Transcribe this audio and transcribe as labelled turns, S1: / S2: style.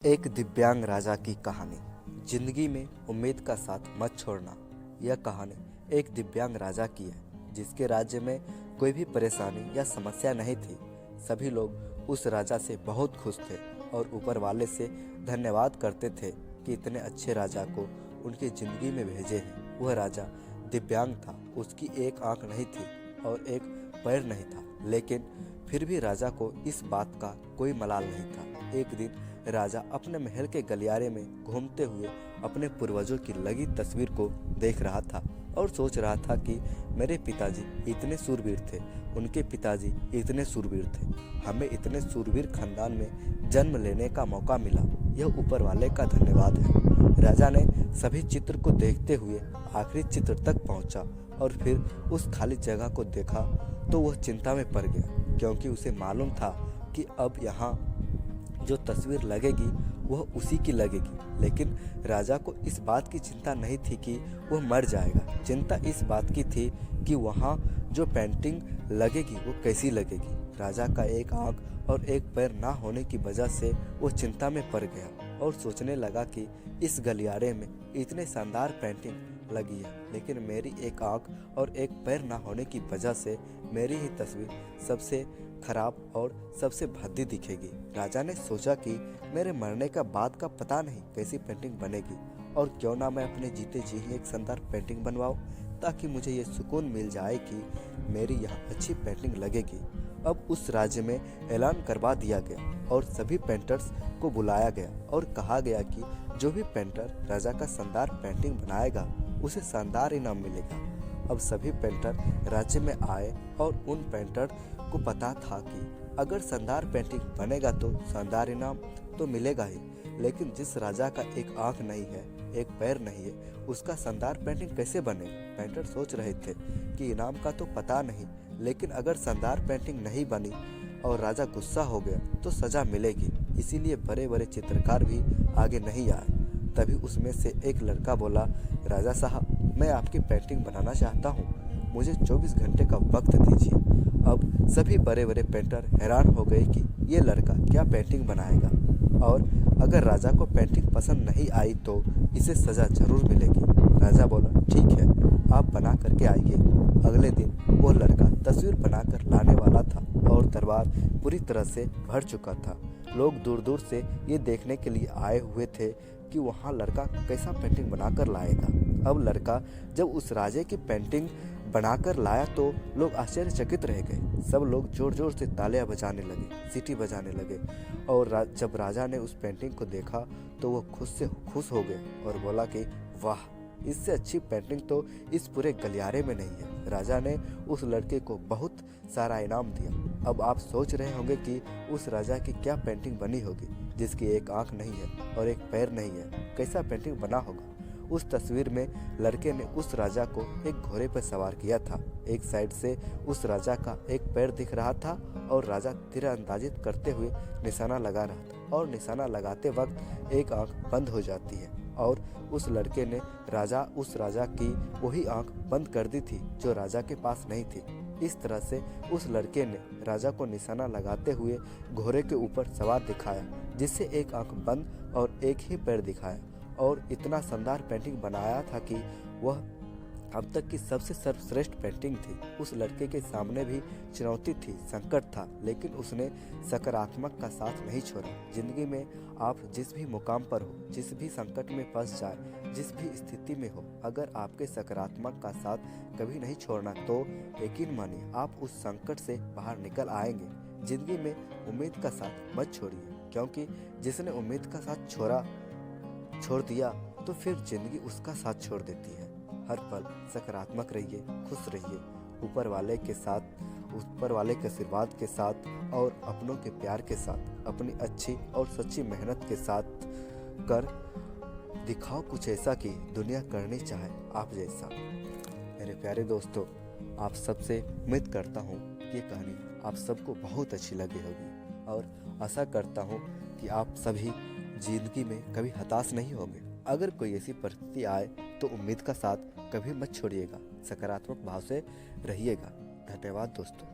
S1: एक दिव्यांग राजा की कहानी। जिंदगी में उम्मीद का साथ मत छोड़ना। यह कहानी एक दिव्यांग राजा की है जिसके राज्य में कोई भी परेशानी या समस्या नहीं थी। सभी लोग उस राजा से बहुत खुश थे और ऊपर वाले से धन्यवाद करते थे कि इतने अच्छे राजा को उनकी ज़िंदगी में भेजे हैं। वह राजा दिव्यांग था, उसकी एक आंख नहीं थी और एक पैर नहीं था, लेकिन फिर भी राजा को इस बात का कोई मलाल नहीं था। एक दिन राजा अपने महल के गलियारे में घूमते हुए अपने पूर्वजों की लगी तस्वीर को देख रहा था और सोच रहा था कि मेरे पिताजी इतने सूरवीर थे, उनके पिताजी इतने सूरवीर थे, हमें इतने सूरवीर खानदान में जन्म लेने का मौका मिला, यह ऊपर वाले का धन्यवाद है। राजा ने सभी चित्र को देखते हुए आखिरी चित्र तक पहुंचा और फिर उस खाली जगह को देखा तो वह चिंता में पड़ गया, क्योंकि उसे मालूम था कि अब यहाँ जो तस्वीर लगेगी वह उसी की लगेगी। लेकिन राजा को इस बात की चिंता नहीं थी कि वह मर जाएगा। चिंता इस बात की थी कि वहाँ जो पेंटिंग लगेगी वो कैसी लगेगी। राजा का एक आंख और एक पैर ना होने की वजह से वो चिंता में पड़ गया और सोचने लगा कि इस गलियारे में इतने शानदार पेंटिंग लगी है, लेकिन मेरी एक आंख और एक पैर ना होने की वजह से मेरी ही तस्वीर सबसे खराब और सबसे भद्दी दिखेगी। राजा ने सोचा कि मेरे मरने का बाद का पता नहीं कैसी पेंटिंग बनेगी, और क्यों ना मैं अपने जीते जी ही एक शानदार पेंटिंग बनवाऊं, ताकि मुझे ये सुकून मिल जाए कि मेरी यहाँ अच्छी पेंटिंग लगेगी। अब उस राज्य में ऐलान करवा दिया गया और सभी पेंटर्स को बुलाया गया और कहा गया कि जो भी पेंटर राजा का शानदार पेंटिंग बनाएगा उसे शानदार इनाम मिलेगा। अब सभी पेंटर राज्य में आए और उन पेंटर को पता था कि अगर शानदार पेंटिंग बनेगा तो शानदार इनाम तो मिलेगा ही, लेकिन जिस राजा का एक आंख नहीं है, एक पैर नहीं है, उसका शानदार पेंटिंग कैसे बनेगा। पेंटर सोच रहे थे कि इनाम का तो पता नहीं, लेकिन अगर शानदार पेंटिंग नहीं बनी और राजा गुस्सा हो गया तो सजा मिलेगी। इसीलिए बड़े बड़े चित्रकार भी आगे नहीं आए। तभी उसमें से एक लड़का बोला, राजा साहब, मैं आपकी पेंटिंग बनाना चाहता हूँ, मुझे 24 घंटे का वक्त दीजिए। अब सभी बड़े बड़े पेंटर हैरान हो गए कि ये लड़का क्या पेंटिंग बनाएगा, और अगर राजा को पेंटिंग पसंद नहीं आई तो इसे सज़ा जरूर मिलेगी। राजा बोला, ठीक है, आप बना करके आइए। अगले दिन वो लड़का तस्वीर बनाकर लाने वाला था और दरबार पूरी तरह से भर चुका था। लोग दूर दूर से ये देखने के लिए आए हुए थे कि वहाँ लड़का कैसा पेंटिंग बनाकर लाएगा। अब लड़का जब उस राजे की पेंटिंग बनाकर लाया तो लोग आश्चर्यचकित रह गए। सब लोग जोर जोर से तालियां बजाने लगे, सीटी बजाने लगे, और जब राजा ने उस पेंटिंग को देखा तो वो खुश हो गए और बोला कि वाह, इससे अच्छी पेंटिंग तो इस पूरे गलियारे में नहीं है। राजा ने उस लड़के को बहुत सारा इनाम दिया। अब आप सोच रहे होंगे कि उस राजा की क्या पेंटिंग बनी होगी, जिसकी एक आंख नहीं है और एक पैर नहीं है, कैसा पेंटिंग बना होगा। उस तस्वीर में लड़के ने उस राजा को एक घोड़े पर सवार किया था। एक साइड से उस राजा का एक पैर दिख रहा था और राजा तीरंदाजी करते हुए निशाना लगा रहा था, और निशाना लगाते वक्त एक आंख बंद हो जाती है, और उस लड़के ने उस राजा की वही आंख बंद कर दी थी जो राजा के पास नहीं थी। इस तरह से उस लड़के ने राजा को निशाना लगाते हुए घोड़े के ऊपर सवार दिखाया, जिससे एक आंख बंद और एक ही पैर दिखाया, और इतना शानदार पेंटिंग बनाया था कि वह अब तक की सबसे सर्वश्रेष्ठ पेंटिंग थी। उस लड़के के सामने भी चुनौती थी, संकट था, लेकिन उसने सकारात्मक का साथ नहीं छोड़ा। जिंदगी में आप जिस भी मुकाम पर हो, जिस भी संकट में फंस जाए, जिस भी स्थिति में हो, अगर आपके सकारात्मक का साथ कभी नहीं छोड़ना तो यकीन मानिए आप उस संकट से बाहर निकल आएंगे। जिंदगी में उम्मीद का साथ मत छोड़िए, क्योंकि जिसने उम्मीद का साथ छोड़ दिया तो फिर जिंदगी उसका साथ छोड़ देती है। हर पल सकारात्मक रहिए, खुश रहिए, ऊपर वाले के आशीर्वाद के साथ और अपनों के प्यार के साथ, अपनी अच्छी और सच्ची मेहनत के साथ कर दिखाओ कुछ ऐसा कि दुनिया करनी चाहे आप जैसा। मेरे प्यारे दोस्तों, आप सबसे उम्मीद करता हूँ ये कहानी आप सबको बहुत अच्छी लगी होगी, और आशा करता हूँ कि आप सभी जिंदगी में कभी हताश नहीं होंगे। अगर कोई ऐसी परिस्थिति आए तो उम्मीद का साथ कभी मत छोड़िएगा, सकारात्मक भाव से रहिएगा। धन्यवाद दोस्तों।